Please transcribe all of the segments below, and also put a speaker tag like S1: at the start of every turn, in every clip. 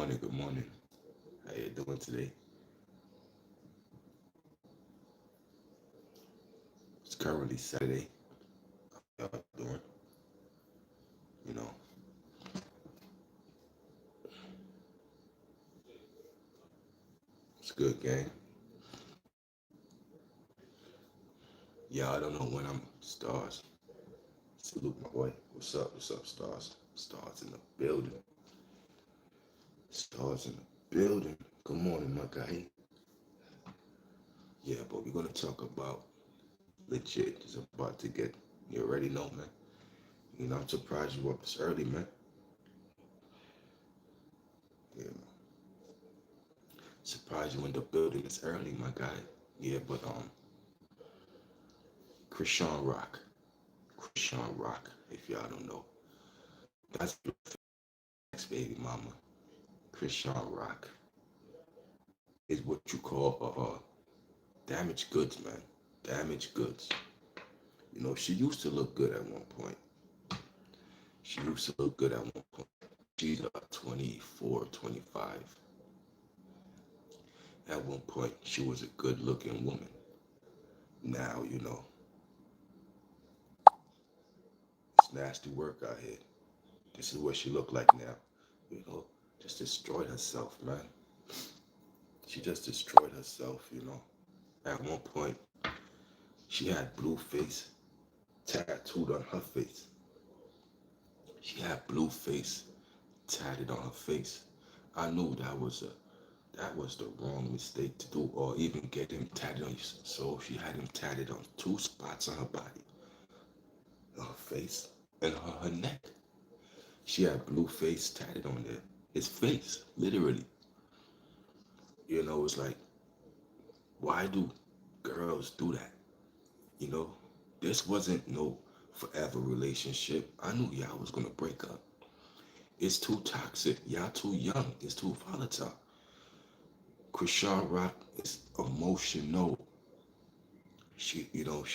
S1: morning, good morning. How you doing today? It's currently Saturday. How y'all doing? You know, it's good, gang. Yeah, I don't know when I'm stars. Salute my boy. What's up? What's up, stars? Stars in the building. Stars in the building. Good morning, my guy. Yeah, but we're gonna talk about legit. It's about to get. You already know, man. You know, I'm surprised you up this early, man. Yeah, man. Surprised you in the building this early, my guy. Yeah, but Chrisean Rock. Chrisean Rock, if y'all don't know. That's Blueface baby mama. Chrisean Rock is what you call damaged goods, man. Damaged goods. You know, she used to look good at one point. She used to look good at one point. She's 24, 25. At one point, she was a good looking woman. Now, it's nasty work out here. This is what she looked like now. You know, just destroyed herself, man. She just destroyed herself. At one point, she had blue face tattooed on her face. She had blue face tatted on her face. I knew that was the wrong mistake to do, or even get him tatted on. So she had him tatted on two spots on her body, on her face and on her neck. She had blue face tatted on there. His face, literally. It's like, why do girls do that? You know, this wasn't no forever relationship. I knew y'all was gonna break up. It's too toxic. Y'all too young. It's too volatile. Chrisean Rock is emotional. She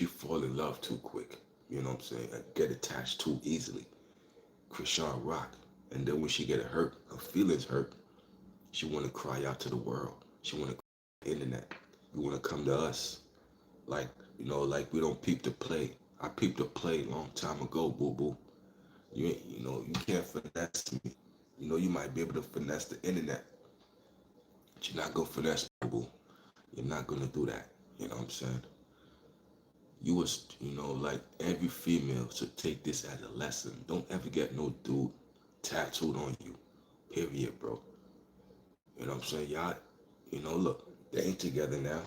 S1: fall in love too quick. You know what I'm saying? And get attached too easily. Chrisean Rock. And then when she get hurt, her feelings hurt, she want to cry out to the world. She want to cry to the internet. You want to come to us. Like, like we don't peep the play. I peeped the play a long time ago, boo boo. You can't finesse me. You might be able to finesse the internet, but you're not gonna finesse boo boo. You're not gonna do that. You know what I'm saying? Like every female should take this as a lesson. Don't ever get no dude tattooed on you. Period, bro. You know what I'm saying? Y'all, look, they ain't together now.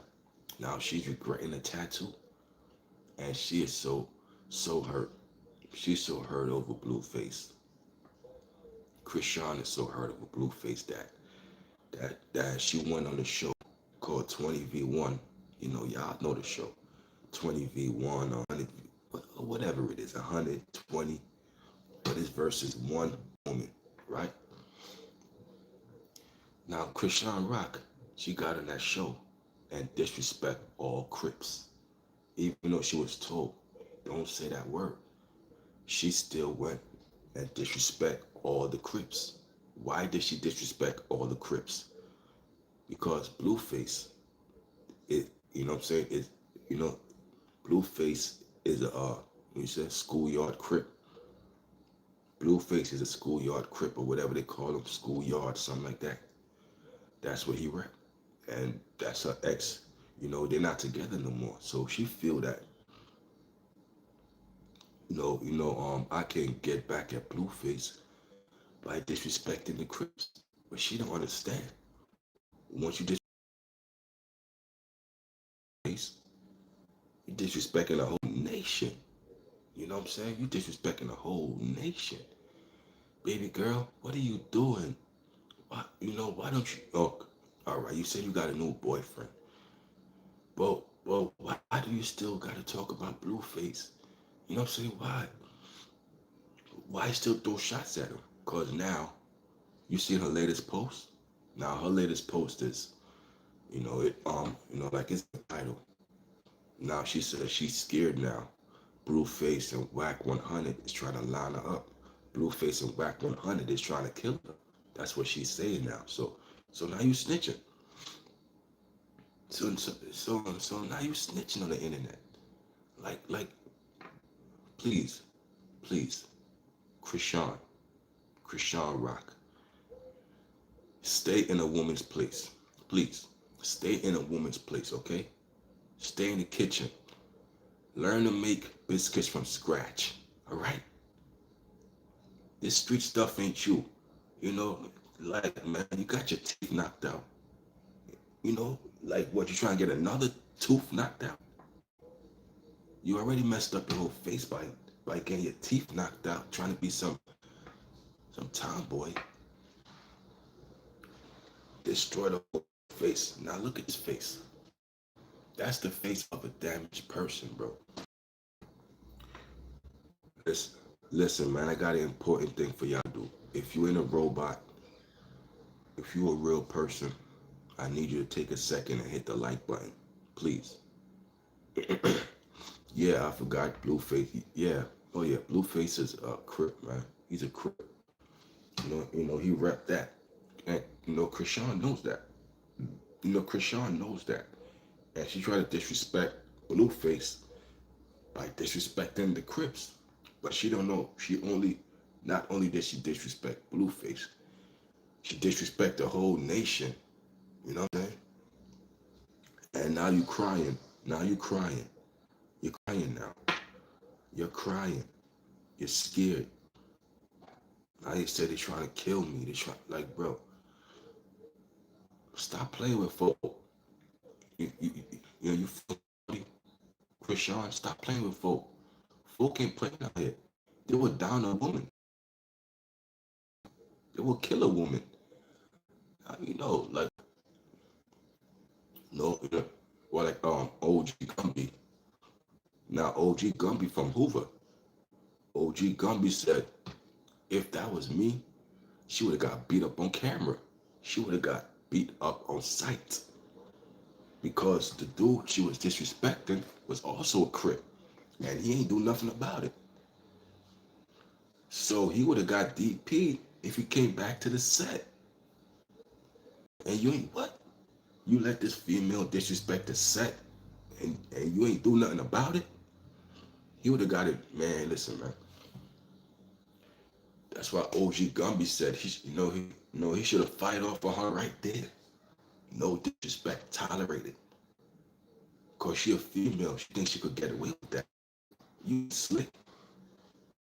S1: Now she's regretting the tattoo. And she is so hurt. She's so hurt over Blueface. Chrisean is so hurt over Blueface that she went on a show called 20v1. Y'all know the show. 20v1 or 100, whatever it is, 120, but it's versus one woman, right? Now, Chrisean Rock, she got on that show and disrespect all Crips. Even though she was told, don't say that word, she still went and disrespect all the Crips. Why did she disrespect all the Crips? Because Blueface, you know what I'm saying, you know, Blueface is you said schoolyard Crip. Blueface is a schoolyard Crip or whatever they call him, schoolyard, something like that. That's what he rep. And that's her ex. They're not together no more. So she feel that, I can get back at Blueface by disrespecting the Crips. But she don't understand. Once you disrespect, you disrespecting the whole nation. You know what I'm saying? You disrespecting the whole nation. Baby girl, what are you doing? Why don't you? Oh, all right. You said you got a new boyfriend. Well, why do you still got to talk about Blueface? You know what I'm saying? Why still throw shots at him? Cause now you see her latest post. Now her latest post is, like it's the title. Now she says she's scared now. Blueface and Wack 100 is trying to line her up. Blueface and Wack 100 is trying to kill her. That's what she's saying now. So now you snitching. So now you snitching on the internet. Like, please, please, Chrisean, Chrisean Rock, stay in a woman's place. Please, stay in a woman's place, okay? Stay in the kitchen. Learn to make biscuits from scratch. All right? This street stuff ain't you. You know, like, man, you got your teeth knocked out. You know, like, what, you trying to get another tooth knocked out? You already messed up your whole face by getting your teeth knocked out, trying to be some tomboy. Destroy the whole face. Now look at his face. That's the face of a damaged person, bro. Listen, listen, man, I got an important thing for y'all to do. If you ain't a robot, if you a real person, I need you to take a second and hit the like button. Please. Yeah, I forgot Blueface. Yeah. Oh yeah, Blueface is a crip, man. He's a crip. He rep that. And Chrisean knows that. Chrisean knows that. And she tried to disrespect Blueface by disrespecting the Crips. But she don't know. Not only did she disrespect Blueface, she disrespect the whole nation. You know what I'm saying? And now you crying. Now you crying. You're crying now. You're crying. You're scared. Now you said they're trying to kill me. They try like, bro, stop playing with folk. You Chrisean, stop playing with folk. Folk ain't playing out here. They will down a woman. They will kill a woman. Like no, well, like OG Gumby. Now OG Gumby from Hoover. OG Gumby said, if that was me, she would have got beat up on camera. She would have got beat up on sight because the dude she was disrespecting was also a crip, and he ain't do nothing about it. So he would have got DP'd if he came back to the set. And you ain't what? You let this female disrespect the set, and you ain't do nothing about it. He would have got it, man. Listen, man. That's why OG Gumby said he should have fight off for her right there. No disrespect tolerated. Cause she a female, she thinks she could get away with that. You slick.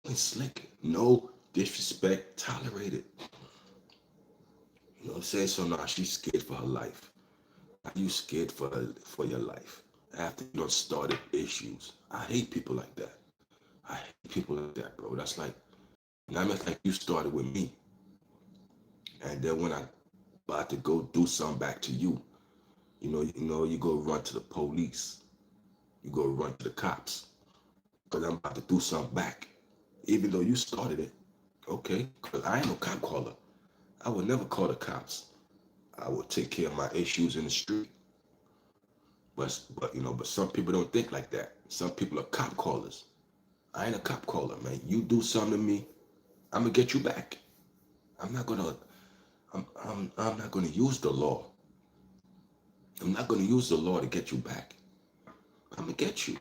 S1: You ain't slick. No disrespect tolerated. You know what I'm saying? So now she's scared for her life. Are you scared for your life? After you done started issues. I hate people like that. I hate people like that, bro. That's like, now it's like you started with me. And then when I about to go do something back to you, you go run to the police. You go run to the cops. Because I'm about to do something back. Even though you started it. Okay? Because I ain't no cop caller. I would never call the cops. I would take care of my issues in the street. But some people don't think like that. Some people are cop callers. I ain't a cop caller, man. You do something to me, I'm gonna get you back. I'm not gonna I'm not gonna use the law. I'm not gonna use the law to get you back. I'm gonna get you.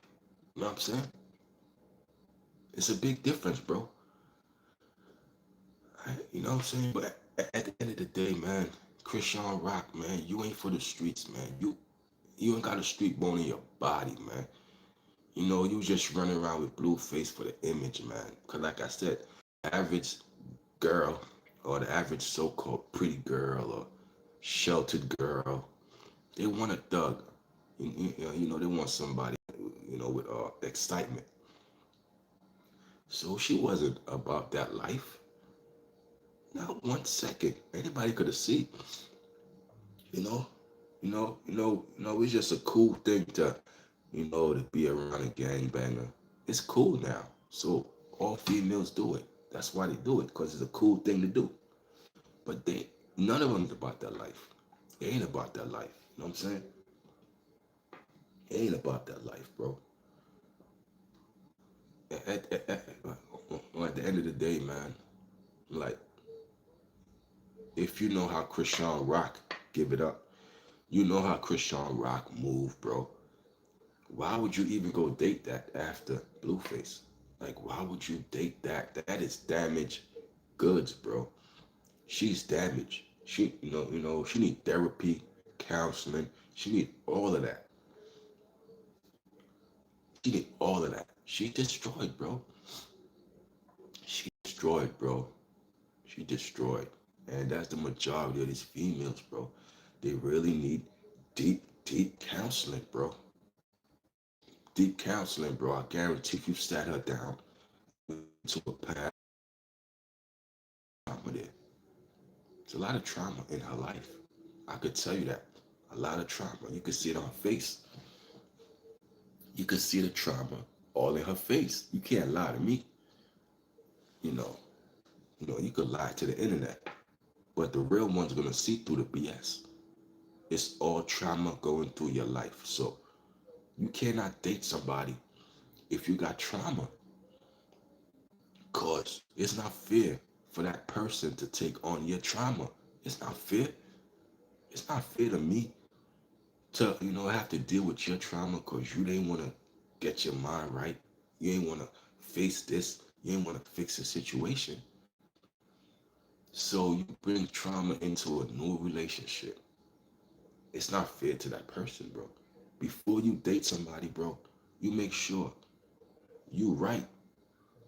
S1: You know what I'm saying? It's a big difference, bro. You know what I'm saying? But at the end of the day, man, Chrisean Rock, man, you ain't for the streets, man. You ain't got a street bone in your body, man. You just running around with Blueface for the image, man. Cause like I said, average girl or the average so-called pretty girl or sheltered girl, they want a thug. They want somebody, with excitement. So she wasn't about that life. Not 1 second. Anybody could have seen. You know, it's just a cool thing to be around a gangbanger. It's cool now. So all females do it. That's why they do it, because it's a cool thing to do. But none of them's about that life. They ain't about that life. You know what I'm saying? It ain't about that life, bro. At the end of the day, man, like, If you know how Chrisean Rock, give it up. You know how Chrisean Rock move, bro. Why would you even go date that after Blueface? Like, why would you date that? That is damaged goods, bro. She's damaged. She need therapy, counseling. She need all of that. She need all of that. She destroyed, bro. She destroyed, bro. She destroyed. And that's the majority of these females, bro. They really need deep, deep counseling, bro. Deep counseling, bro. I guarantee if you sat her down to a path trauma there. There's a lot of trauma in her life. I could tell you that. A lot of trauma. You could see it on her face. You could see the trauma all in her face. You can't lie to me. You know, you could lie to the internet, but the real one's gonna see through the BS. It's all trauma going through your life. So you cannot date somebody if you got trauma, cause it's not fair for that person to take on your trauma. It's not fair. It's not fair to me to have to deal with your trauma because you didn't want to get your mind right. You didn't want to face this. You didn't want to fix the situation. So you bring trauma into a new relationship. It's not fair to that person, bro. Before you date somebody, bro, you make sure you right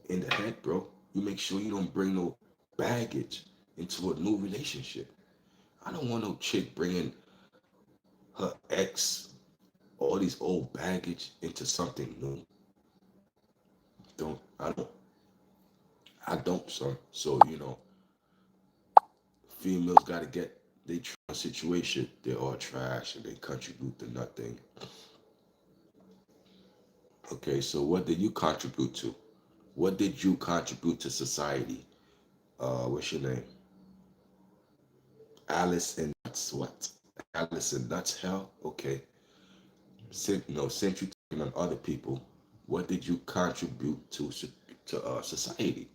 S1: in the head, bro. You make sure you don't bring no baggage into a new relationship. I don't want no chick bringing her ex, all these old baggage into something new. Don't I don't, son. So females got to get they trauma situation. They're all trash and they contribute to nothing. Okay, so what did you contribute to? What did you contribute to society? What's your name? Alice in Nuts. What? Alice in Nuts Hell? Okay. Since you taking on other people, what did you contribute to society?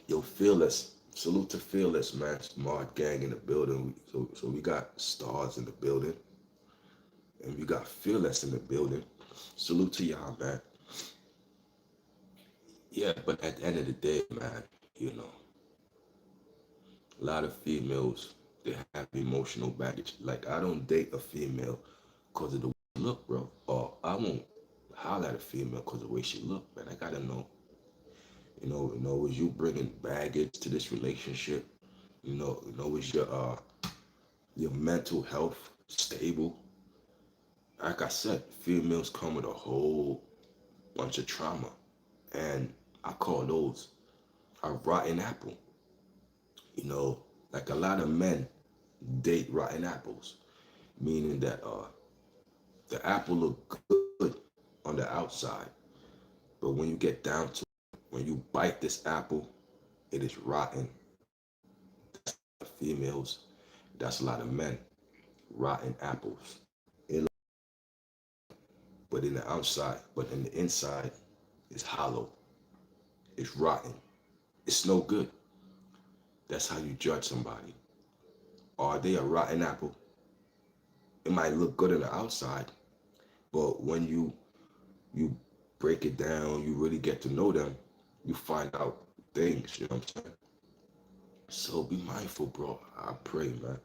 S1: Yo, Fearless. Salute to Fearless, man. Smart gang in the building. So we got stars in the building, and we got Fearless in the building. Salute to y'all, man. Yeah, but at the end of the day, man, you know, a lot of females they have emotional baggage. Like I don't date a female because of the way she look, bro. Or I won't holler at a female because of the way she look, man. I gotta know. Is you bringing baggage to this relationship? Is your mental health stable? Like I said, females come with a whole bunch of trauma, and I call those a rotten apple. You know, like a lot of men date rotten apples, meaning that the apple look good on the outside, but when you get down to it, when you bite this apple, it is rotten. Females, that's a lot of men, rotten apples. It, but in the outside, but in the inside, it's hollow. It's rotten. It's no good. That's how you judge somebody. Are they a rotten apple? It might look good on the outside, but when you break it down, you really get to know them, you find out things, you know what I'm saying? So be mindful, bro. I pray, man.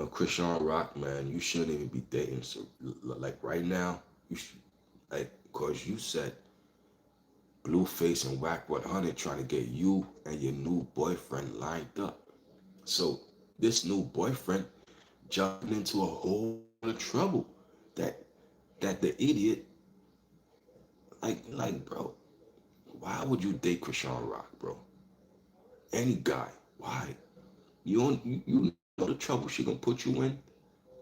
S1: Chrisean Rock, man, you shouldn't even be dating. So, like right now, you should, like, cause you said Blueface and Wack 100 trying to get you and your new boyfriend lined up. So this new boyfriend jumping into a whole lot of trouble. That that the idiot, bro, why would you date Chrisean Rock, bro? Any guy, why? You know the trouble she gonna put you in?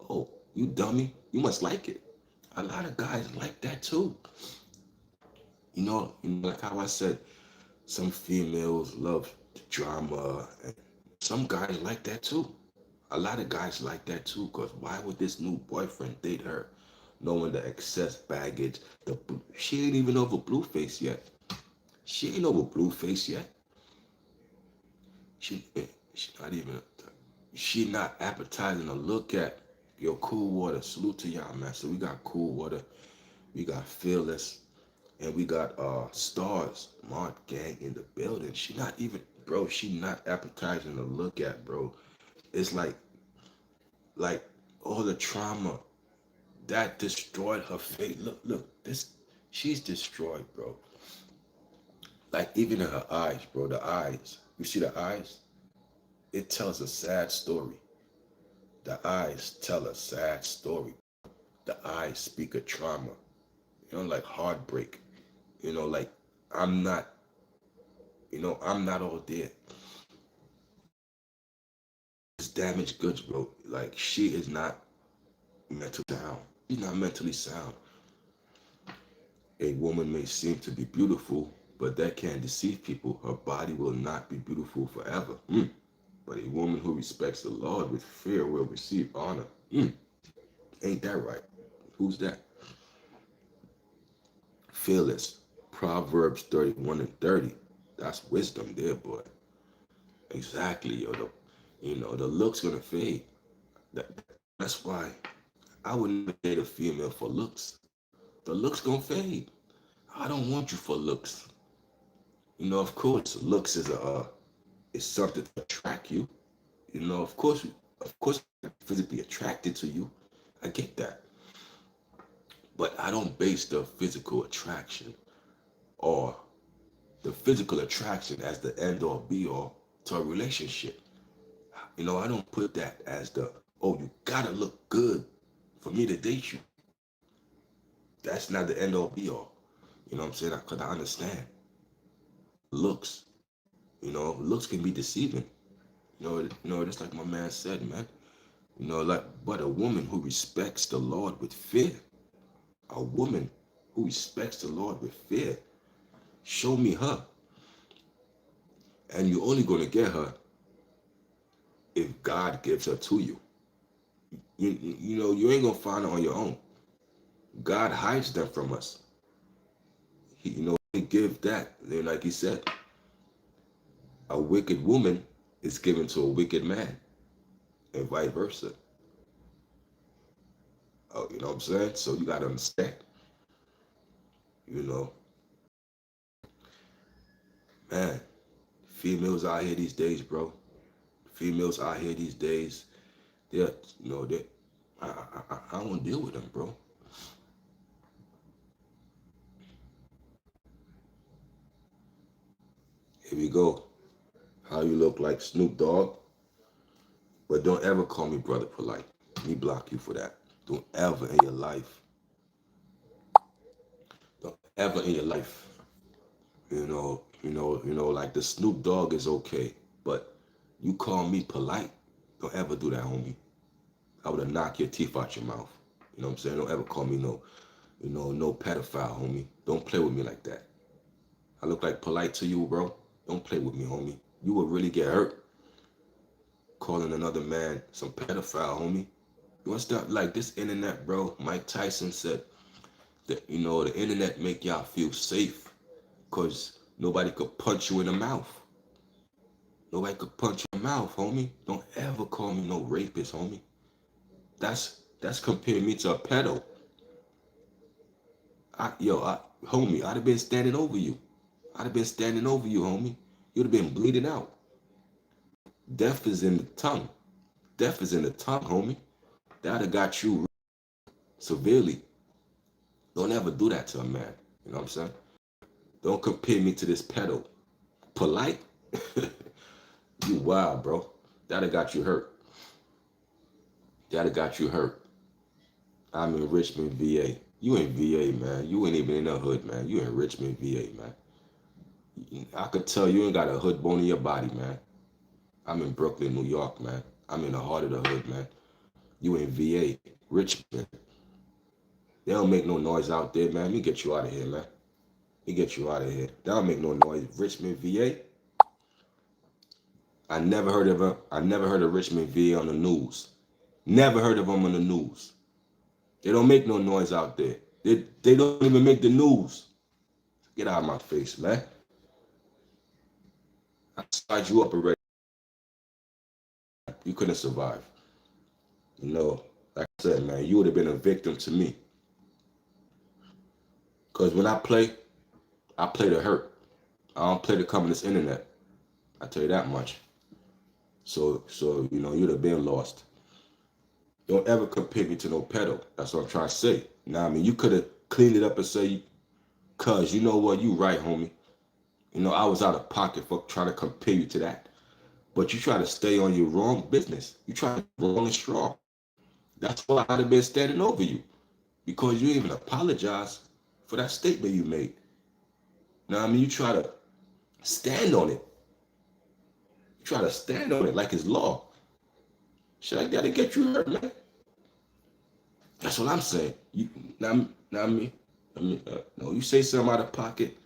S1: Oh, you dummy. You must like it. A lot of guys like that too. Like how I said, some females love drama, and some guys like that too. A lot of guys like that too, because why would this new boyfriend date her? Knowing the excess baggage, she ain't even over Blueface yet. She ain't over Blueface yet. She she not even she not appetizing to look at. Yo, Cool Water. Salute to y'all, man. So we got Cool Water, we got Fearless, and we got Stars, Mark Gang in the building. She not even, bro, she not appetizing to look at, bro. It's like all the trauma that destroyed her face. Look, this, she's destroyed, bro. Like even in her eyes, bro, the eyes. You see the eyes? It tells a sad story. The eyes tell a sad story. The eyes speak of trauma, like heartbreak. Like I'm not, I'm not all there. It's damaged goods, bro. Like she is not mentally sound. She's not mentally sound. A woman may seem to be beautiful, but that can deceive people. Her body will not be beautiful forever. But a woman who respects the Lord with fear will receive honor. Ain't that right? Who's that? Fearless. Proverbs 31 and 30. That's wisdom there, boy. Exactly, yo. The look's gonna fade. That's why I would never date a female for looks. The looks gonna fade. I don't want you for looks. Of course, looks is something to attract you. Of course, I'm physically attracted to you. I get that, but I don't base the physical attraction or the physical attraction as the end all be all to a relationship. I don't put that as the, oh, you gotta look good for me to date you. That's not the end all be all. You know what I'm saying? Because I understand looks. Looks can be deceiving. Just like my man said, man. But a woman who respects the Lord with fear, a woman who respects the Lord with fear, show me her. And you're only going to get her if God gives her to you. You ain't going to find her on your own. God hides them from us. He give that. Like he said, a wicked woman is given to a wicked man, and vice versa. Oh, you know what I'm saying? So you got to understand, you know, man, females out here these days, bro. Females out here these days, they're, they I don't deal with them, bro. Here we go. How you look like Snoop Dogg, but don't ever call me brother polite. Me block you for that. Don't ever in your life, don't ever in your life, like the Snoop Dogg is okay, but you call me polite, don't ever do that, homie. I would have knocked your teeth out your mouth. You know what I'm saying? Don't ever call me no pedophile, homie. Don't play with me like that. I look like polite to you, bro. Don't play with me, homie. You would really get hurt calling another man some pedophile, homie. You want to stop like this internet, bro? Mike Tyson said that, the internet make y'all feel safe because nobody could punch you in the mouth. Nobody could punch you in the mouth, homie. Don't ever call me no rapist, homie. That's comparing me to a pedo. Homie, I'd have been standing over you. I'd have been standing over you, homie. You'd have been bleeding out. Death is in the tongue. Death is in the tongue, homie. That'd have got you severely. Don't ever do that to a man. You know what I'm saying? Don't compare me to this pedo. Polite? You wild, bro. That'd have got you hurt. That'd have got you hurt. I'm in Richmond, VA. You in VA, man. You ain't even in the hood, man. You in Richmond, VA, man. I could tell you ain't got a hood bone in your body, man. I'm in Brooklyn, New York, man. I'm in the heart of the hood, man. You in VA, Richmond. They don't make no noise out there, man. Let me get you out of here, man. Let me get you out of here. They don't make no noise. Richmond, VA. I never heard of her. I never heard of Richmond, VA on the news. Never heard of them on the news. They don't make no noise out there. They don't even make the news. Get out of my face, man. I sized you up already. You couldn't survive. You know, like I said, man, you would have been a victim to me. Because when I play to hurt. I don't play to come on this internet. I tell you that much. So you know, you'd have been lost. Don't ever compare me to no pedo. That's what I'm trying to say. Now, I mean, you could have cleaned it up and say, cuz, you know what, you right, homie. You know, I was out of pocket for trying to compare you to that. But you try to stay on your wrong business. You try to be wrong and strong. That's why I'd have been standing over you. Because you even apologize for that statement you made. Now, I mean, you try to stand on it. You try to stand on it like it's law. Shit like that'll get you hurt, man. That's what I'm saying. You now me. No, you say something out of pocket,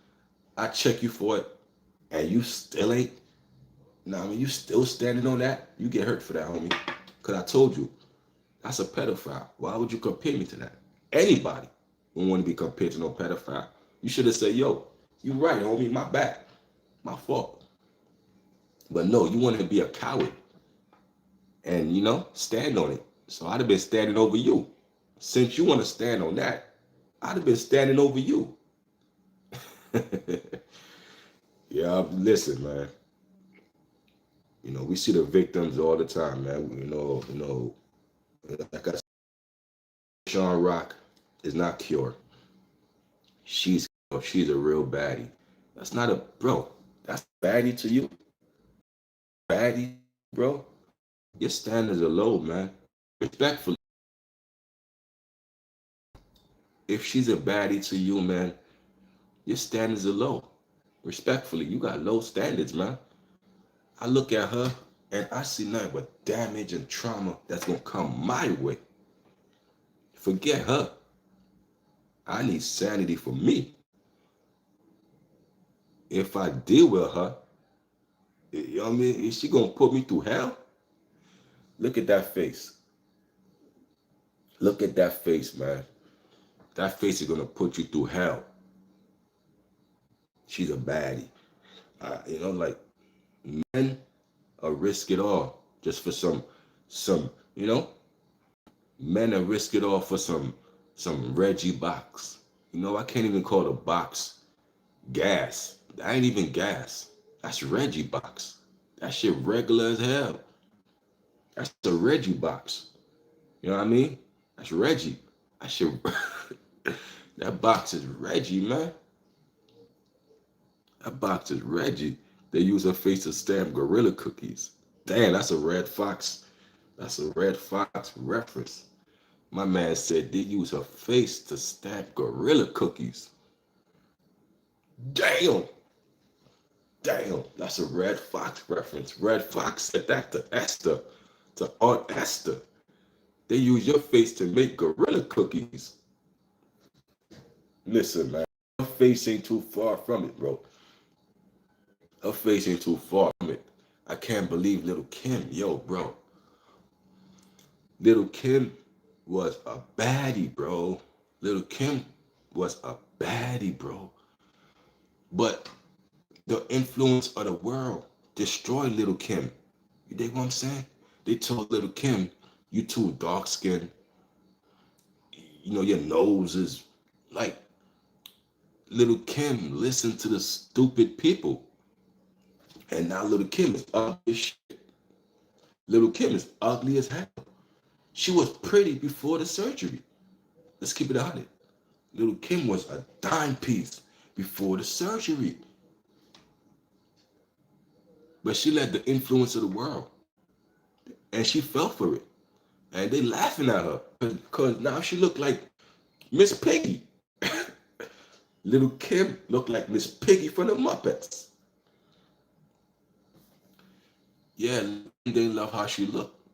S1: I check you for it, and you still ain't. Now I mean, you still standing on that. You get hurt for that, homie. Cause I told you, that's a pedophile. Why would you compare me to that? Anybody won't want to be compared to no pedophile. You should have said, yo, you right, homie, my bad, my fault. But no, you want to be a coward and, you know, stand on it. So I'd have been standing over you. Since you want to stand on that, I'd have been standing over you. Yeah, listen, man. You know, we see the victims all the time, man. Like I said, Sean Rock is not cured. She's a real baddie. That's not a bro. That's a baddie to you. Baddie, bro. Your standards are low, man. Respectfully, if she's a baddie to you, man, your standards are low. Respectfully, you got low standards, man. I look at her and I see nothing but damage and trauma that's gonna come my way. Forget her. I need sanity for me. If I deal with her, you know what I mean? Is she gonna put me through hell? Look at that face. Look at that face, man. That face is gonna put you through hell. She's a baddie. You know, like men risk it all just for some, you know, men risk it all for some Reggie box. You know, I can't even call it a box gas. That ain't even gas. That's Reggie box. That shit regular as hell. That's a Reggie box. You know what I mean? That's Reggie. That shit. That box is Reggie, man. That box is Reggie. They use her face to stamp gorilla cookies. Damn, that's a Red Fox. That's a Red Fox reference. My man said they use her face to stamp gorilla cookies. Damn. Damn, that's a Red Fox reference. Red Fox said that to Esther, to Aunt Esther. They use your face to make gorilla cookies. Listen, man, her face ain't too far from it, bro. Her face ain't too far from it. I can't believe Little Kim. Yo, bro. Little Kim was a baddie, bro. Little Kim was a baddie, bro. But the influence of the world destroyed Little Kim. You dig what I'm saying? They told Little Kim, you too dark skinned. You know, your nose is like Little Kim listened to the stupid people. And now Little Kim is ugly as shit. Little Kim is ugly as hell. She was pretty before the surgery. Let's keep it 100. Little Kim was a dime piece before the surgery. But she let the influence of the world. And she fell for it. And they laughing at her. Because now she looked like Miss Piggy. Little Kim looked like Miss Piggy from the Muppets. Yeah, they didn't love how she looked.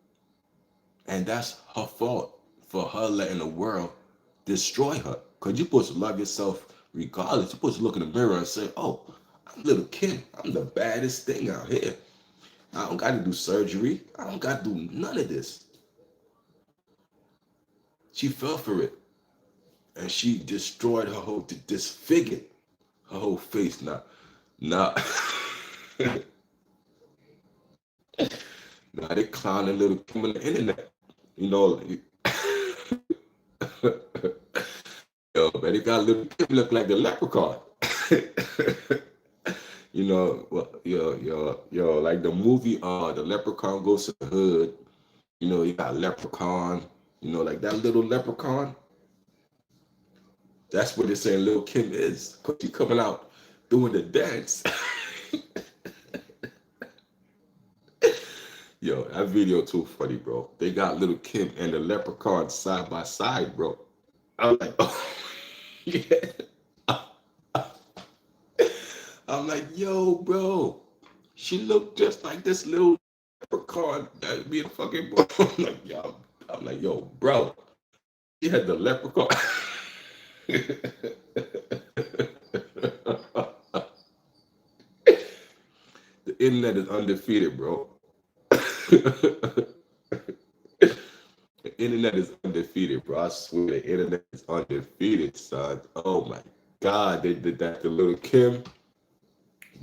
S1: And that's her fault for her letting the world destroy her. Because you're supposed to love yourself regardless. You're supposed to look in the mirror and say, oh, I'm Little Kim. I'm the baddest thing out here. I don't got to do surgery. I don't got to do none of this. She fell for it. And she destroyed her whole, disfigured her whole face. Now, Now they clowning little Kim on the internet. You know, yo, man, they got little Kim look like the leprechaun. You know, well, like the movie, the leprechaun goes to the hood. You know, you got leprechaun. You know, like that little leprechaun. That's what they're saying Lil Kim is. Cause she coming out doing the dance. Yo, that video too funny, bro. They got Little Kim and the leprechaun side by side, bro. I'm like, oh, yeah. I'm like, yo, bro. She looked just like this little leprechaun that be a fucking bro. I'm like, yo, bro. She had the leprechaun. The internet is undefeated, bro. The internet is undefeated, bro. I swear the internet is undefeated, son. Oh my God, they did that to Little Kim.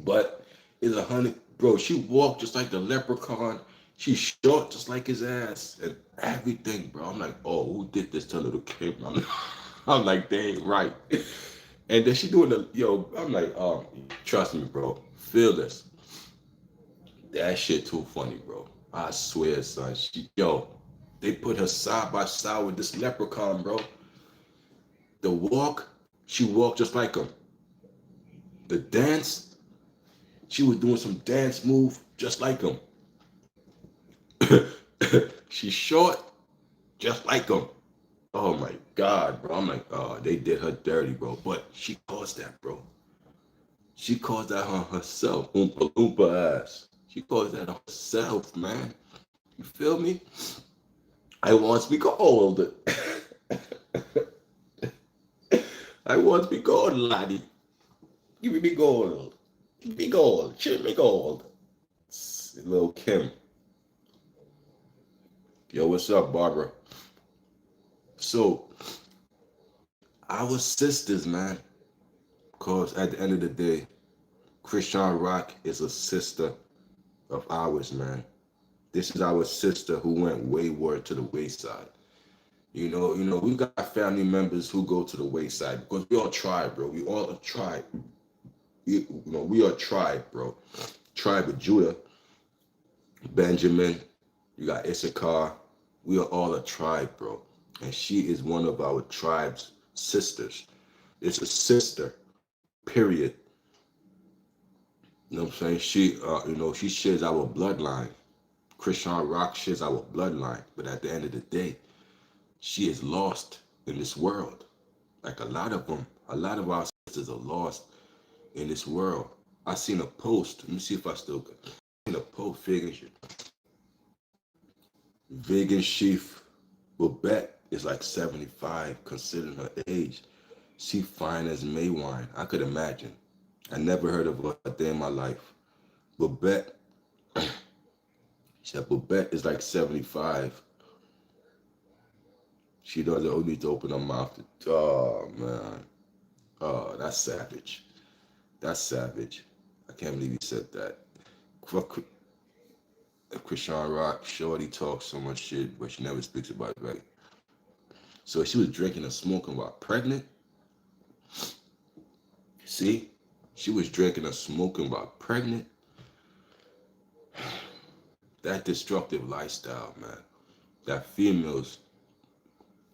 S1: But it's 100, bro. She walked just like the leprechaun. She's short just like his ass and everything, bro. I'm like, oh, who did this to Little Kim? I'm like, they ain't right. And then she doing the, yo, I'm like, trust me, bro. Feel this. That shit too funny, bro. I swear, son. They put her side by side with this leprechaun, bro. The walk, she walked just like him. The dance, she was doing some dance move just like him. She's short, just like him. Oh my God, bro. I'm like, oh, they did her dirty, bro. But she caused that, bro. She caused that on herself. Oompa Loompa ass. She caused that on herself, man. You feel me? I want to be gold. I want to be gold, laddie. Give me gold. Give me gold. Show me gold. Little Kim. Yo, what's up, Barbara? So, our sisters, man. Because at the end of the day, Chrisean Rock is a sister of ours, man. This is our sister who went wayward to the wayside. We got family members who go to the wayside because we all tribe, bro. We all a tribe. We are tribe, bro. Tribe of Judah, Benjamin. You got Issachar. We are all a tribe, bro. And she is one of our tribe's sisters. It's a sister, period. You know what I'm saying? She shares our bloodline. Chrisean Rock shares our bloodline. But at the end of the day, she is lost in this world. Like a lot of our sisters are lost in this world. I seen a post. Let me see if I still got. I seen a post. Vegan Chief Babette is like 75, considering her age. She fine as May wine. I could imagine. I never heard of her a day in my life. Babette, she said Babette is like 75. She doesn't need to open her mouth. Oh, man. Oh, that's savage. That's savage. I can't believe he said that. Chrisean Rock, Shorty talks so much shit, but she never speaks about it right. So she was drinking and smoking while pregnant. See? She was drinking and smoking while pregnant. That destructive lifestyle, man. That females,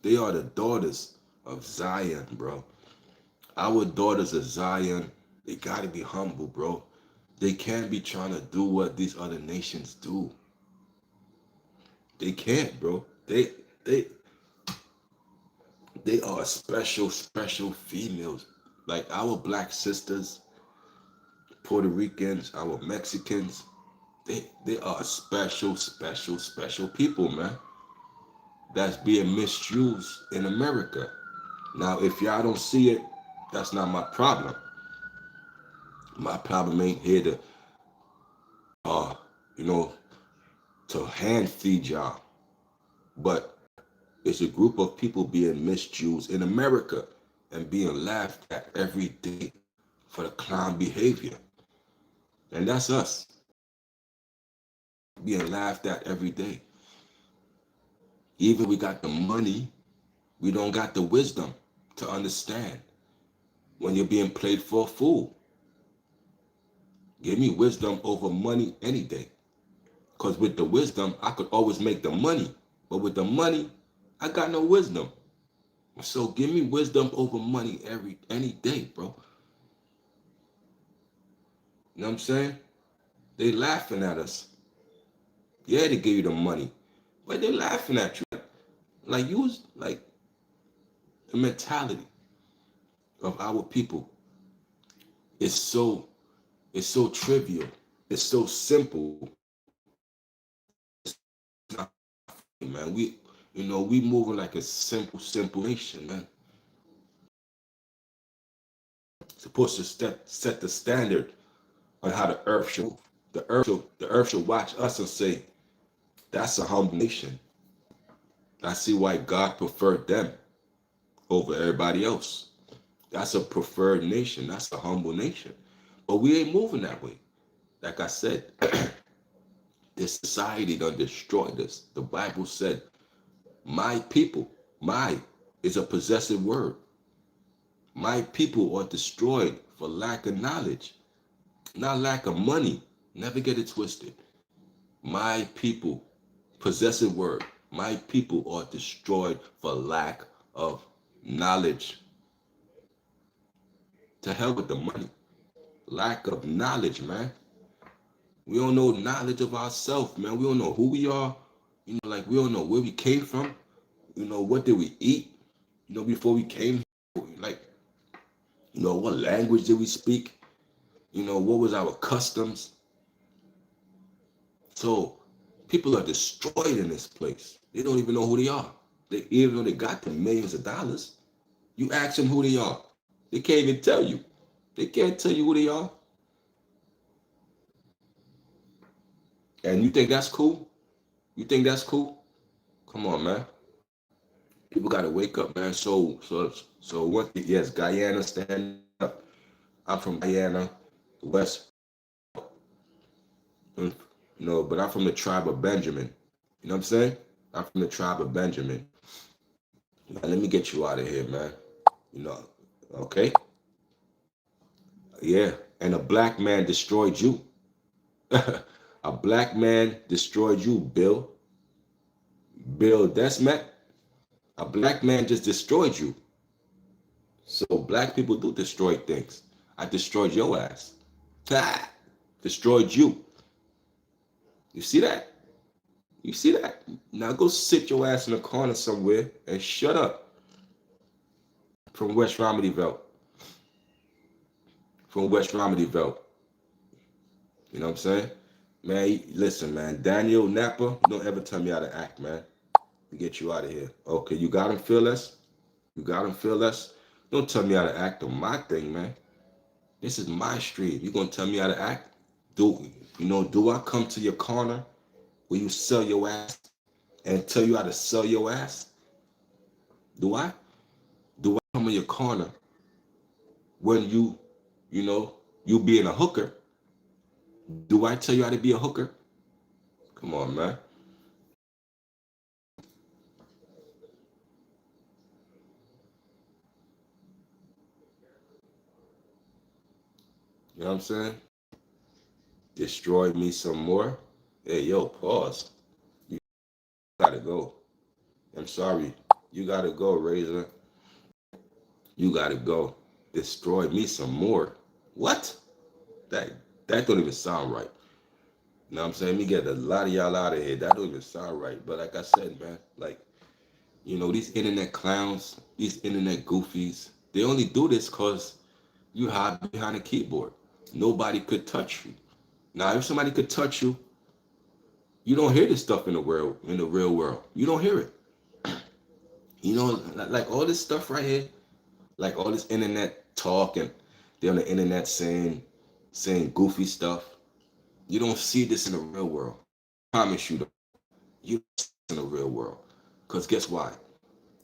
S1: they are the daughters of Zion, bro. Our daughters of Zion, they gotta be humble, bro. They can't be trying to do what these other nations do. They can't, bro. They are special, special females. Like our black sisters, Puerto Ricans, our Mexicans, they are special, special, special people, man. That's being misused in America. Now, if y'all don't see it, that's not my problem. My problem ain't here to, uh, you know, to hand feed y'all. But it's a group of people being misused in America and being laughed at every day for the clown behavior. And that's us. being laughed at every day. Even we got the money, we don't got the wisdom to understand when you're being played for a fool. Give me wisdom over money any day. Because with the wisdom, I could always make the money. But with the money, I got no wisdom. So give me wisdom over money any day, bro. You know what I'm saying? They laughing at us. Yeah, they give you the money. But they laughing at you. Like you was like the mentality of our people is so trivial. It's so simple. It's not funny, man. We moving like a simple nation, man. Supposed to set the standard on how the earth should move. The earth should watch us and say, that's a humble nation. I see why God preferred them over everybody else. That's a preferred nation. That's a humble nation. But we ain't moving that way. Like I said, this society done destroyed us. The Bible said, my people, my is a possessive word. My people are destroyed for lack of knowledge, not lack of money. Never get it twisted. My people, possessive word. My people are destroyed for lack of knowledge. To hell with the money. Lack of knowledge, man. We don't know knowledge of ourselves, man. We don't know who we are. Like we don't know where we came from. What did we eat? Before we came here. Like, what language did we speak? What was our customs? So people are destroyed in this place. They don't even know who they are. Even though they got the millions of dollars, you ask them who they are. They can't even tell you. They can't tell you who they are. And you think that's cool? You think that's cool? Come on, man. People gotta wake up, man. So what? Yes, Guyana, stand up. I'm from Guyana, West. But I'm from the tribe of Benjamin. You know what I'm saying? I'm from the tribe of Benjamin. Now, let me get you out of here, man. You know, okay? Yeah. And a black man destroyed you. A black man destroyed you, Bill. Bill Desmet. A black man just destroyed you. So black people do destroy things. I destroyed your ass. Destroyed you. You see that? You see that? Now go sit your ass in a corner somewhere and shut up. From West Romedyville. From West Romedyville. You know what I'm saying? Man, listen, man. Daniel Napa, don't ever tell me how to act, man. To get you out of here. Okay, you got him, Phyllis? You got him, Phyllis? Don't tell me how to act on my thing, man. This is my street. You gonna tell me how to act? Do I come to your corner where you sell your ass and tell you how to sell your ass? Do I? Do I come in your corner when you being a hooker? Do I tell you how to be a hooker? Come on, man. You know what I'm saying? Destroy me some more. Hey, yo, pause. You gotta go. I'm sorry. You gotta go, Razor. You gotta go. Destroy me some more. What? That that don't even sound right. You know what I'm saying? Let me get a lot of y'all out of here. That don't even sound right. But like I said, man, like, these internet clowns, these internet goofies, they only do this because you hide behind a keyboard. Nobody could touch you. Now, if somebody could touch you, you don't hear this stuff in the real world. You don't hear it. Like all this stuff right here, like all this internet talk and they're on the internet saying goofy stuff. You don't see this in the real world. I promise you, you don't see this in the real world. Cause guess why?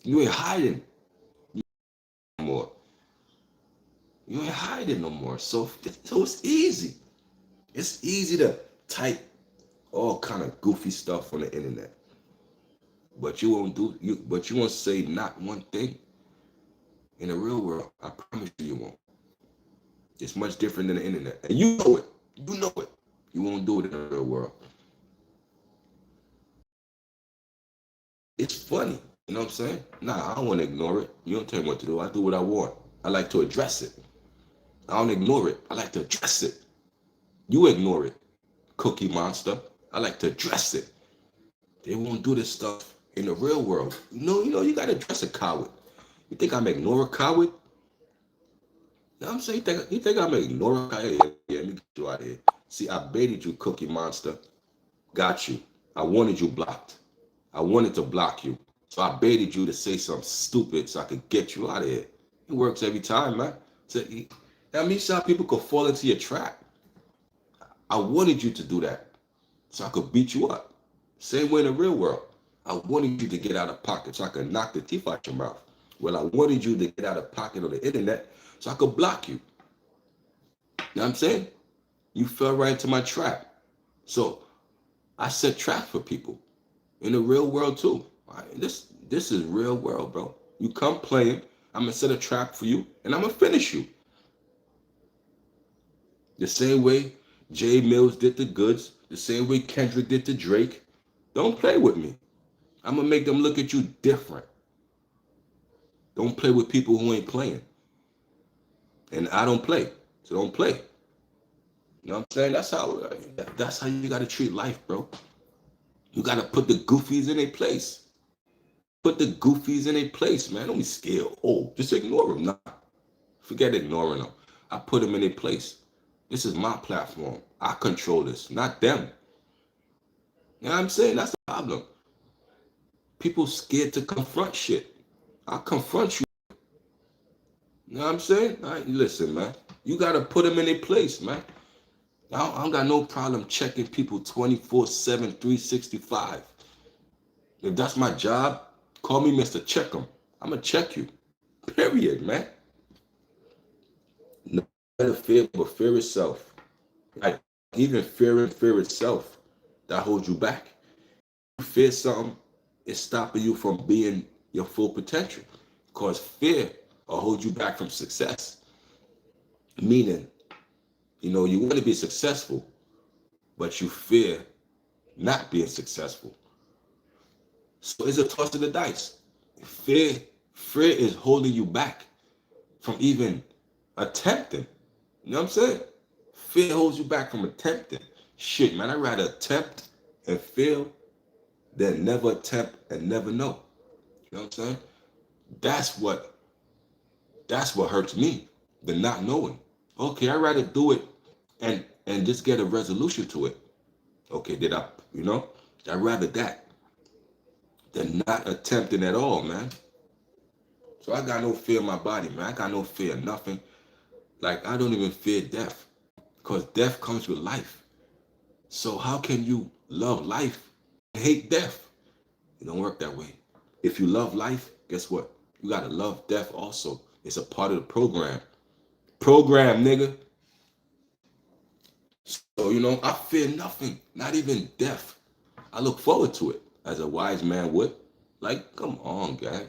S1: You ain't hiding no more. You ain't hiding no more. So it's easy. It's easy to type all kind of goofy stuff on the internet. But you won't say not one thing in the real world. I promise you won't. It's much different than the internet. And you know it. You know it. You won't do it in the real world. It's funny. You know what I'm saying? Nah, I don't want to ignore it. You don't tell me what to do. I do what I want. I like to address it. I don't ignore it. I like to address it. You ignore it, Cookie Monster. I like to address it. They won't do this stuff in the real world. You gotta address a coward. You think I'm ignore a coward? You know what I'm saying? You think I'm ignore a coward? Yeah, let me get you out of here. See, I baited you, Cookie Monster. Got you. I wanted you blocked. I wanted to block you. So I baited you to say something stupid so I could get you out of here. It works every time, man. So, that means how people could fall into your trap. I wanted you to do that so I could beat you up. Same way in the real world. I wanted you to get out of pocket so I could knock the teeth out your mouth. Well, I wanted you to get out of pocket on the internet so I could block you. You know what I'm saying? You fell right into my trap. So I set traps for people in the real world too. Right? This is real world, bro. You come playing, I'm gonna set a trap for you, and I'm gonna finish you. The same way Jay Mills did to Goods, the same way Kendrick did to Drake. Don't play with me. I'm gonna make them look at you different. Don't play with people who ain't playing. And I don't play. So don't play. You know what I'm saying? That's how you gotta treat life, bro. You gotta put the goofies in their place. Put the goofies in their place, man. Don't be scared. Oh, just ignore them. Nah. Forget ignoring them. I put them in their place. This is my platform. I control this, not them. You know what I'm saying? That's the problem. People scared to confront shit. I'll confront you. You know what I'm saying? All right, listen, man. You got to put them in their place, man. I don't got no problem checking people 24/7, 365. If that's my job, call me Mr. Check 'em. I'm going to check you. Period, man. No better fear but fear itself. Like, even fear itself, that holds you back. You fear something, it's stopping you from being your full potential. Because fear will hold you back from success. Meaning, you want to be successful, but you fear not being successful. So it's a toss of the dice. Fear is holding you back from even attempting. You know what I'm saying? Fear holds you back from attempting. Shit, man, I'd rather attempt and fail than never attempt and never know. You know what I'm saying? That's what hurts me, the not knowing. Okay, I'd rather do it and just get a resolution to it. Okay, I'd rather that than not attempting at all, man. So I got no fear in my body, man. I got no fear of nothing. Like, I don't even fear death because death comes with life. So how can you love life and hate death? It don't work that way. If you love life, guess what? You gotta love death also. It's a part of the program. Program, nigga. So, I fear nothing, not even death. I look forward to it as a wise man would. Like, come on, gang.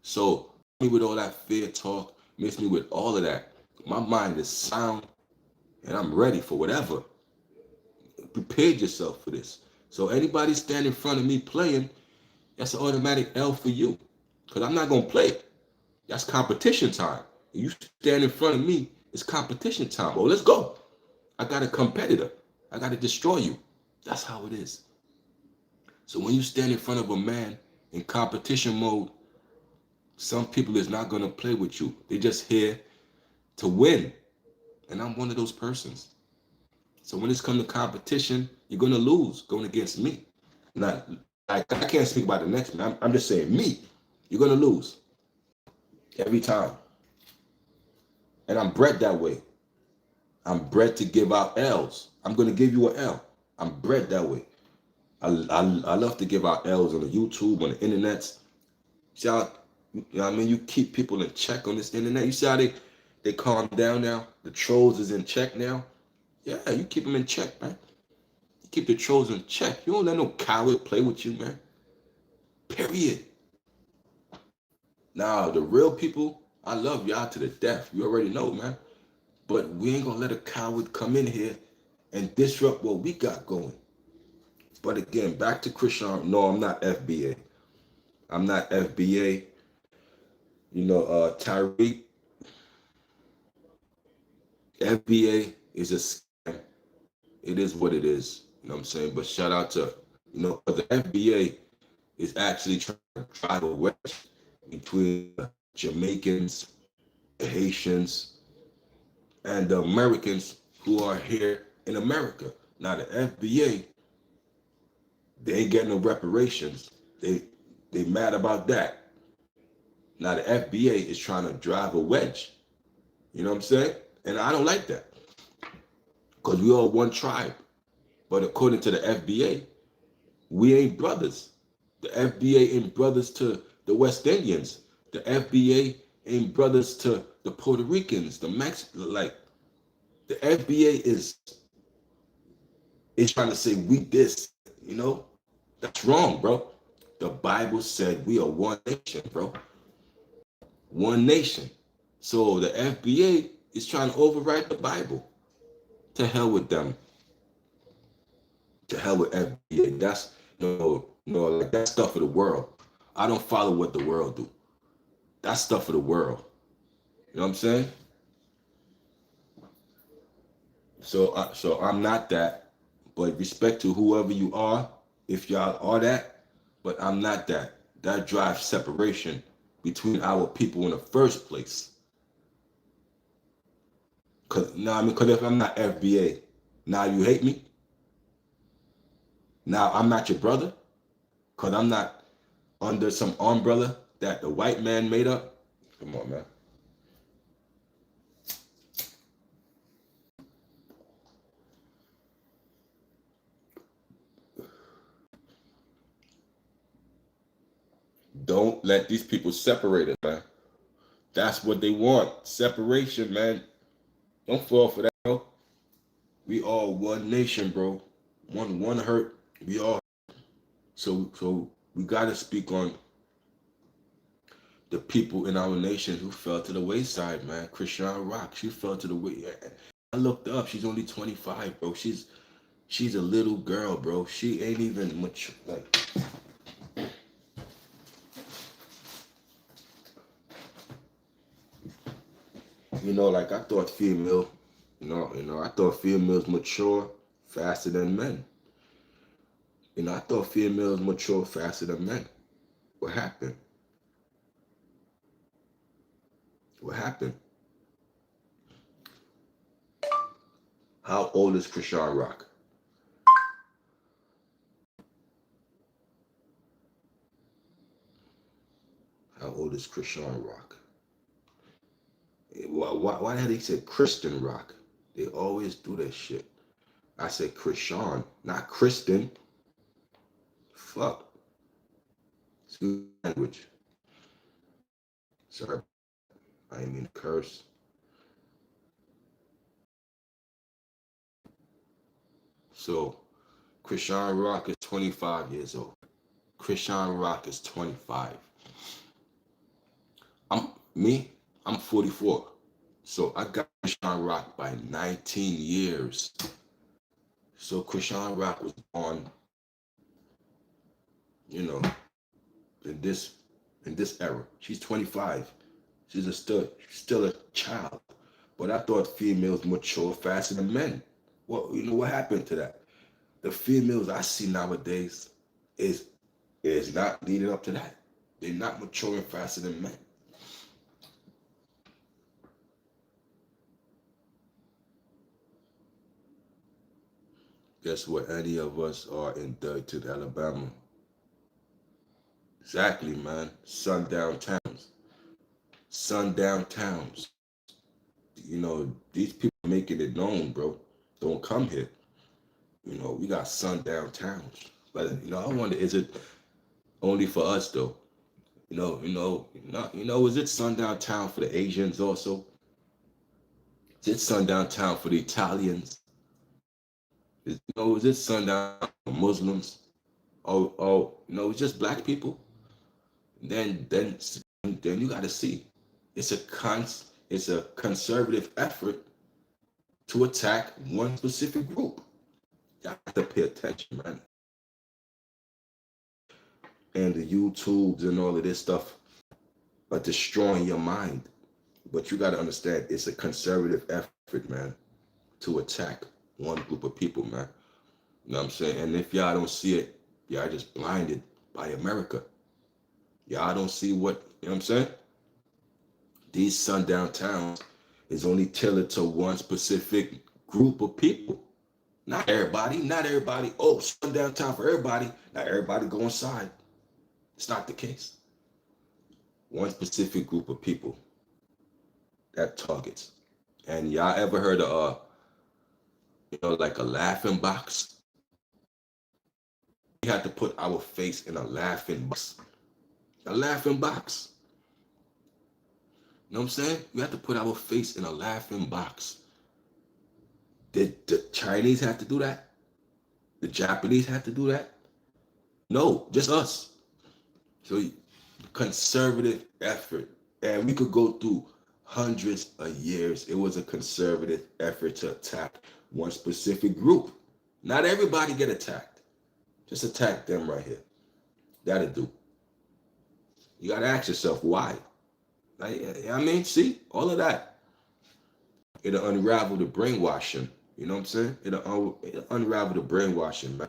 S1: So, me with all that fear talk, mix me with all of that. My mind is sound and I'm ready for whatever. Prepare yourself for this. So, anybody standing in front of me playing, that's an automatic L for you. Because I'm not going to play it. That's competition time. You stand in front of me, it's competition time. Oh, let's go. I got a competitor. I got to destroy you. That's how it is. So when you stand in front of a man in competition mode, some people is not going to play with you. They're just here to win. And I'm one of those persons. So when it's come to competition, you're going to lose going against me. Now, I can't speak about the next man. I'm just saying me. You're going to lose every time. And I'm bred that way. I'm bred to give out L's. I'm going to give you an L. I'm bred that way. I love to give out L's on the YouTube, on the internet. See how, you keep people in check on this internet. You see how they calm down now? The trolls is in check now. Yeah, you keep them in check, man. You keep the trolls in check. You don't let no coward play with you, man. Period. Now, the real people, I love y'all to the death. You already know, man. But we ain't gonna let a coward come in here and disrupt what we got going. But again, back to Chrisean. No, I'm not FBA. I'm not FBA. Tyreek, FBA is a scam. It is what it is. You know what I'm saying? But shout out to, the FBA is actually trying to drive a wedge between the Jamaicans, the Haitians, and the Americans who are here in America. Now the FBA, they ain't getting no reparations. They mad about that. Now the FBA is trying to drive a wedge. You know what I'm saying? And I don't like that. Because we all one tribe. But according to the FBA, we ain't brothers. The FBA ain't brothers to the West Indians. The FBA ain't brothers to the Puerto Ricans, the Mexicans. Like, the FBA is trying to say we this, That's wrong, bro. The Bible said we are one nation, bro. One nation. So the FBA is trying to override the Bible. To hell with them. To hell with FBA. That's like that stuff of the world. I don't follow what the world do. That's stuff of the world. You know what I'm saying? So I'm not that. But respect to whoever you are, if y'all are that, but I'm not that. That drives separation between our people in the first place. Cause if I'm not FBA, now you hate me. Now I'm not your brother, cause I'm not under some umbrella that the white man made up. Come on, man. Don't let these people separate us, man. That's what they want. Separation, man. Don't fall for that, bro. We all one nation, bro. One hurt. We all. So we gotta speak on the people in our nation who fell to the wayside, man. Chrisean Rock, she fell to the way. I looked up. She's only 25, bro. She's a little girl, bro. She ain't even mature. Like, like I thought female, I thought females mature faster than men. I thought females mature faster than men. What happened? What happened? How old is Chrisean Rock? How old is Chrisean Rock? Why the hell they said Kristen Rock? They always do that shit. I said Chrisean, not Kristen. Fuck. Excuse language. Sorry. I didn't mean to curse. So, Chrisean Rock is 25 years old. Chrisean Rock is 25. I'm 44. So I got Chrisean Rock by 19 years. So Chrisean Rock was born, in this era. She's 25. She's still a child. But I thought females mature faster than men. Well, what happened to that? The females I see nowadays is not leading up to that. They're not maturing faster than men. Guess what? Any of us are inducted, Alabama. Exactly, man. Sundown towns. Sundown towns. These people making it known, bro. Don't come here. We got sundown towns. But I wonder, is it only for us though? Is it sundown town for the Asians also? Is it sundown town for the Italians? Is this sundown Muslims? It's just black people. Then you got to see, it's a conservative effort to attack one specific group. You have to pay attention, man. And the YouTubes and all of this stuff are destroying your mind. But you got to understand, it's a conservative effort, man, to attack one group of people, man. You know what I'm saying? And if y'all don't see it, y'all just blinded by America. Y'all don't see what, you know what I'm saying? These sundown towns is only tailored to one specific group of people. Not everybody, not everybody. Oh, sundown town for everybody. Not everybody go inside. It's not the case. One specific group of people that targets. And y'all ever heard of like a laughing box? We had to put our face in a laughing box. A laughing box. You know what I'm saying? We have to put our face in a laughing box. Did the Chinese have to do that? The Japanese had to do that? No, just us. So conservative effort. And we could go through hundreds of years. It was a conservative effort to attack one specific group. Not everybody get attacked. Just attack them right here. That'll do. You got to ask yourself why. I mean, see, all of that. It'll unravel the brainwashing. You know what I'm saying? It'll unravel the brainwashing, man.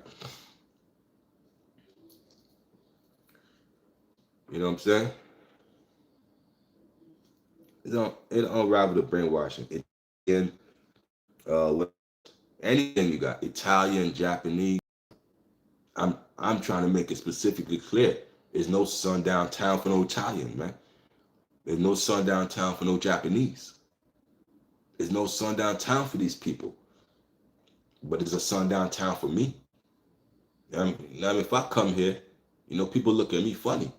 S1: You know what I'm saying? It'll unravel the brainwashing. Anything you got, Italian, Japanese. I'm trying to make it specifically clear. There's no sundown town for no Italian, man. There's no sundown town for no Japanese. There's no sundown town for these people. But it's a sundown town for me. I mean, if I come here, people look at me funny.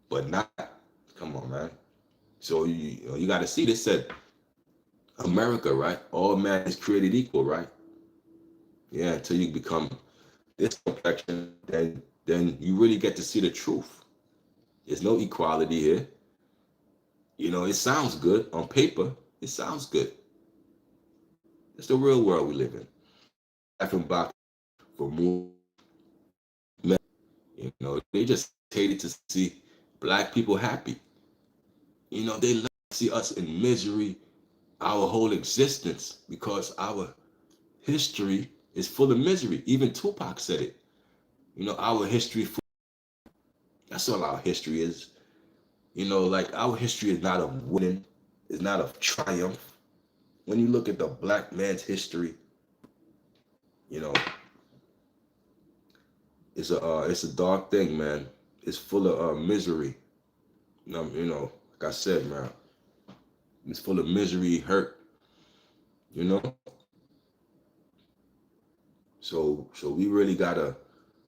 S1: But not, come on, man. So you got to see, this said America, right? All man is created equal, right? Yeah, until you become this complexion, then you really get to see the truth. There's no equality here. It sounds good on paper. It sounds good. It's the real world we live in. Laughing box for more men. They just hated to see black people happy. They love to see us in misery our whole existence because our history is full of misery. Even Tupac said it. Our history, that's all our history is. Like our history is not of winning, it's not of triumph. When you look at the black man's history, it's a dark thing, man. It's full of misery. Like I said, man, it's full of misery, hurt. So we really gotta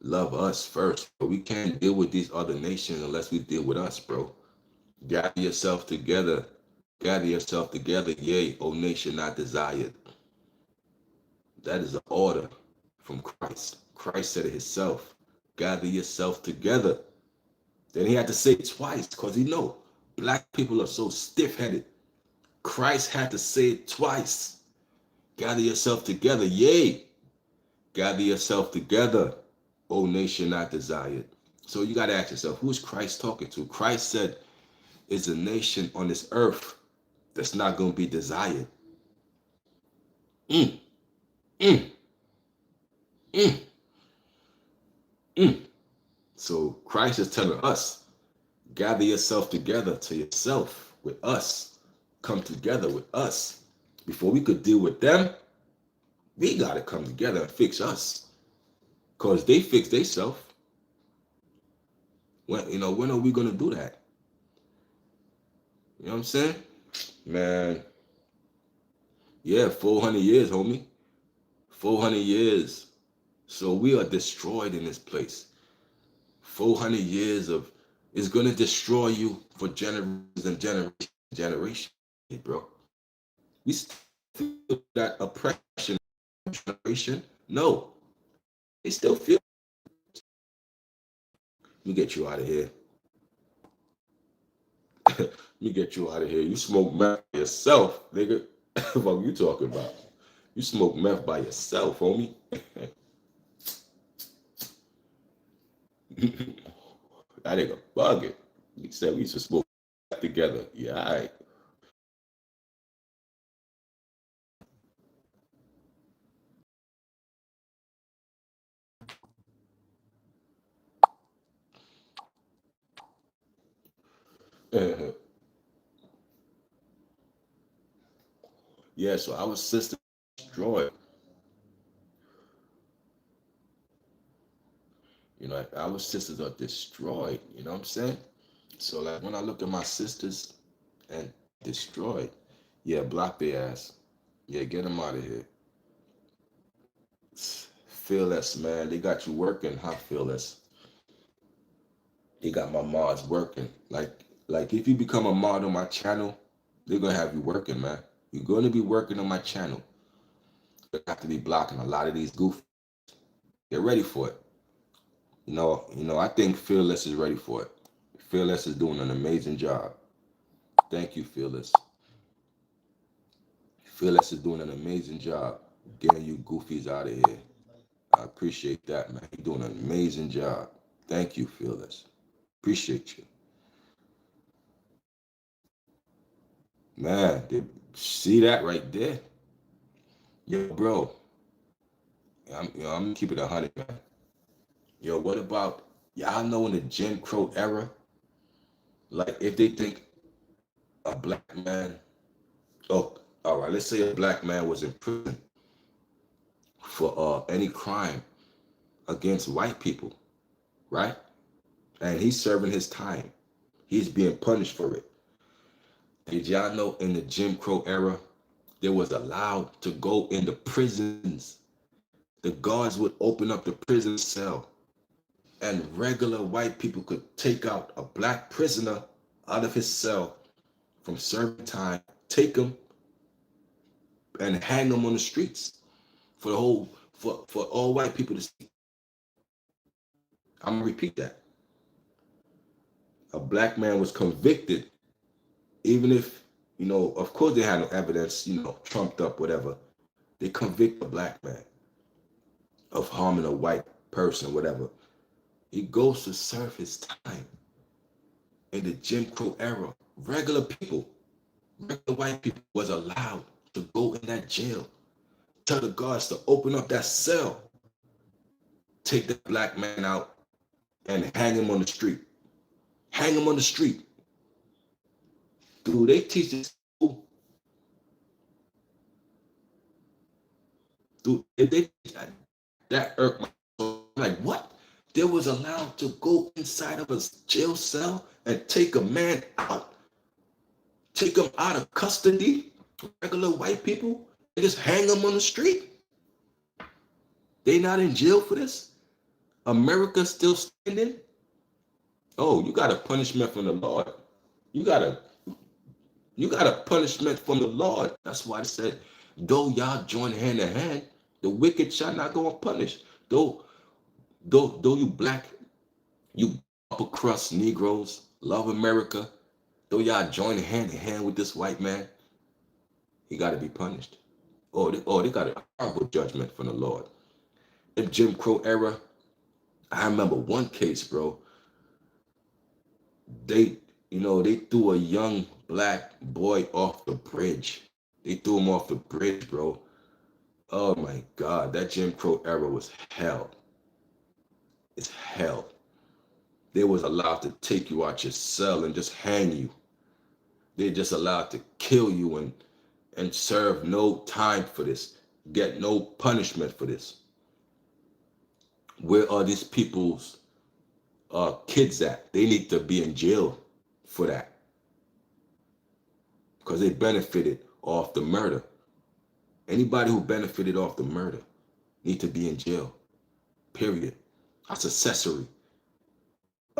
S1: love us first. But we can't deal with these other nations unless we deal with us, bro. Gather yourself together. Gather yourself together, yea, O nation not desired. That is an order from Christ. Christ said it himself. Gather yourself together. Then he had to say it twice because he know black people are so stiff-headed. Christ had to say it twice. Gather yourself together, yea. Gather yourself together, O nation not desired. So you got to ask yourself, who is Christ talking to? Christ said, it's a nation on this earth that's not going to be desired. Mm, mm, mm, mm. So Christ is telling us, gather yourself together to yourself with us. Come together with us. Before we could deal with them, we got to come together and fix us. Because they fix themselves. When are we going to do that? You know what I'm saying? Man. Yeah, 400 years, homie. 400 years. So we are destroyed in this place. 400 years of, it's going to destroy you for generations and generations, bro. We still feel that oppression generation? No, they still feel. Let me get you out of here. Let me get you out of here. You smoke meth by yourself, nigga. What are you talking about? You smoke meth by yourself, homie. That nigga bugging. He said we used to smoke together. Yeah, all right. Yeah, so our system destroyed. You know, like, our sisters are destroyed. You know what I'm saying? So like when I look at my sisters and destroyed, yeah, block their ass. Yeah, get them out of here. Fearless, man. They got you working, huh? Fearless. They got my mods working. Like if you become a mod on my channel, they're gonna have you working, man. You're gonna be working on my channel. You have to be blocking a lot of these goofy. Get ready for it. I think Fearless is ready for it. Fearless is doing an amazing job. Thank you, Fearless. Fearless is doing an amazing job getting you goofies out of here. I appreciate that, man. You're doing an amazing job. Thank you, Fearless. Appreciate you. Man, see that right there? Yo, bro, I'm gonna keep it 100, man. Yo, what about y'all know in the Jim Crow era, like if they think a black man, oh, all right, let's say a black man was in prison for any crime against white people, right? And he's serving his time. He's being punished for it. Did y'all know in the Jim Crow era, there was allowed to go into prisons? The guards would open up the prison cell, and regular white people could take out a black prisoner out of his cell from serving time, take him and hang him on the streets for all white people to see. I'm gonna repeat that. A black man was convicted, even if, of course they had no evidence, trumped up, whatever. They convict a black man of harming a white person, whatever. He goes to serve his time in the Jim Crow era. Regular white people was allowed to go in that jail, tell the guards to open up that cell, take the black man out, and hang him on the street. Hang him on the street. Do they teach this? Do if they teach that irked my soul. Like what? They was allowed to go inside of a jail cell and take a man out, take him out of custody. Regular white people, they just hang them on the street. They not in jail for this. America still standing. Oh, you got a punishment from the Lord. You got a punishment from the Lord. That's why I said, though y'all join hand in hand, the wicked shall not go unpunished. Though you upper crust Negroes love America, though y'all join hand in hand with this white man, he got to be punished. They got a horrible judgment from the Lord. In Jim Crow era, I remember one case, bro. They threw a young black boy off the bridge. They threw him off the bridge, bro. Oh my God, that Jim Crow era was hell. It's hell. They was allowed to take you out your cell and just hang you. They just allowed to kill you and serve no time for this. Get no punishment for this. Where are these people's kids at? They need to be in jail for that because they benefited off the murder. Anybody who benefited off the murder need to be in jail. Period. That's accessory.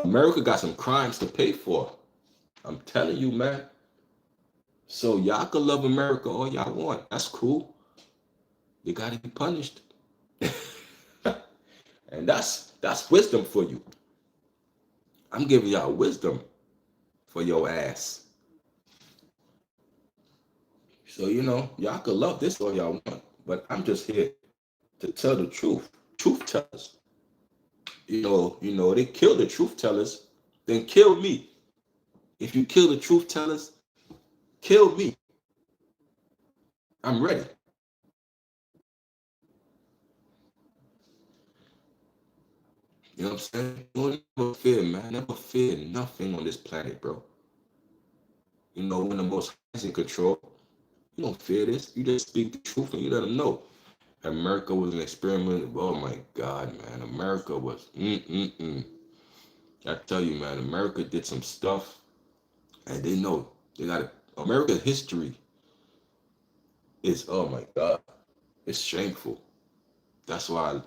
S1: America got some crimes to pay for. I'm telling you, man. So y'all can love America all y'all want. That's cool. You gotta be punished. And that's wisdom for you. I'm giving y'all wisdom for your ass. So y'all could love this all y'all want, but I'm just here to tell the truth. Truth tellers. They kill the truth tellers, then kill me. If you kill the truth tellers, kill me. I'm ready. You know what I'm saying? Don't never fear, man. Never fear nothing on this planet, bro. When the Most High is in control, you don't fear this. You just speak the truth and you let them know. America was an experiment. Oh my God, man. America was I tell you, man, America did some stuff and they know they got it. America's history is, oh my God, it's shameful. That's why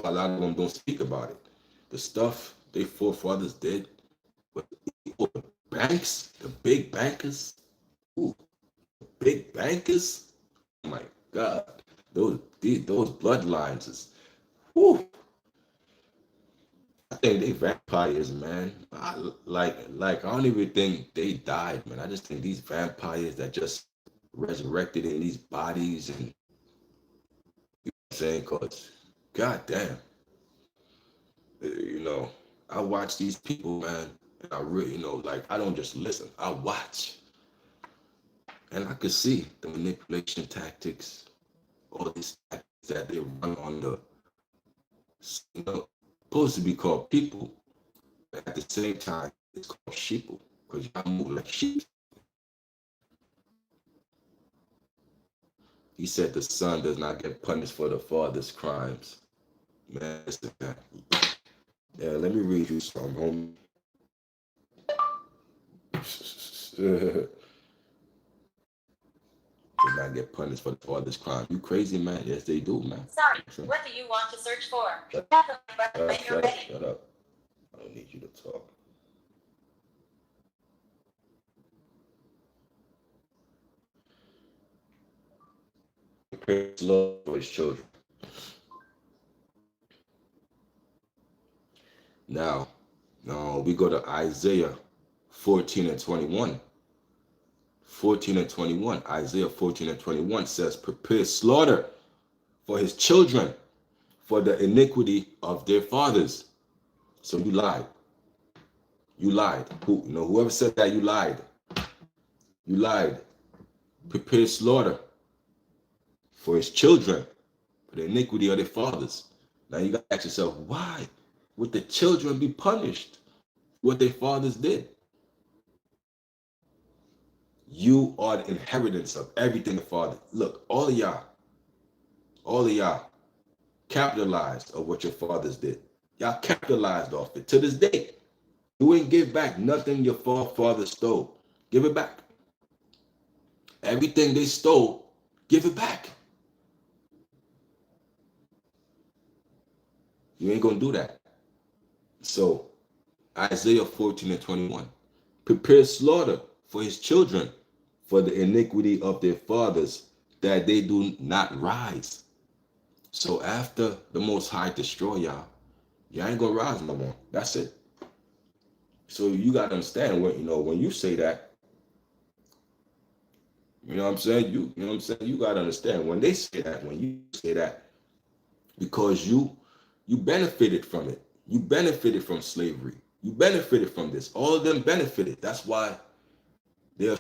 S1: a lot of them don't speak about it. The stuff they forefathers did with the banks, the big bankers, ooh, big bankers. Oh my God, those bloodlines is, whew, I think they vampires, man. I don't even think they died, man. I just think these vampires that just resurrected in these bodies, and I'm saying, cause God damn, you know, I watch these people, man, and I really, like I don't just listen, I watch, and I could see the manipulation tactics, all these tactics that they run on the, supposed to be called people, but at the same time, it's called sheeple, because y'all move like sheep. He said the son does not get punished for the father's crimes. Man, listen, man. Yeah, let me read you some, homie. Did not get punished for the father's crime. You crazy, man? Yes, they do, man.
S2: Sorry, what do you want to search for? Shut
S1: up. I don't need you to talk. Praise love for his children. Now, we go to Isaiah 14 and 21. 14 and 21. Isaiah 14 and 21 says, prepare slaughter for his children, for the iniquity of their fathers. So you lied. You lied. Whoever said that, you lied. You lied. Prepare slaughter for his children, for the iniquity of their fathers. Now you got to ask yourself, why would the children be punished for what their fathers did? You are the inheritance of everything the father. Look, all of y'all capitalized of what your fathers did. Y'all capitalized off it to this day. You ain't give back nothing your forefathers stole. Give it back. Everything they stole, give it back. You ain't gonna do that. So Isaiah 14 and 21. Prepare slaughter for his children, for the iniquity of their fathers, that they do not rise. So after the Most High destroy y'all ain't gonna rise no more. That's it. So you gotta understand when you say that, you know what I'm saying? You gotta understand when they say that, when you say that, because you benefited from it. You benefited from slavery. You benefited from this. All of them benefited. That's why they're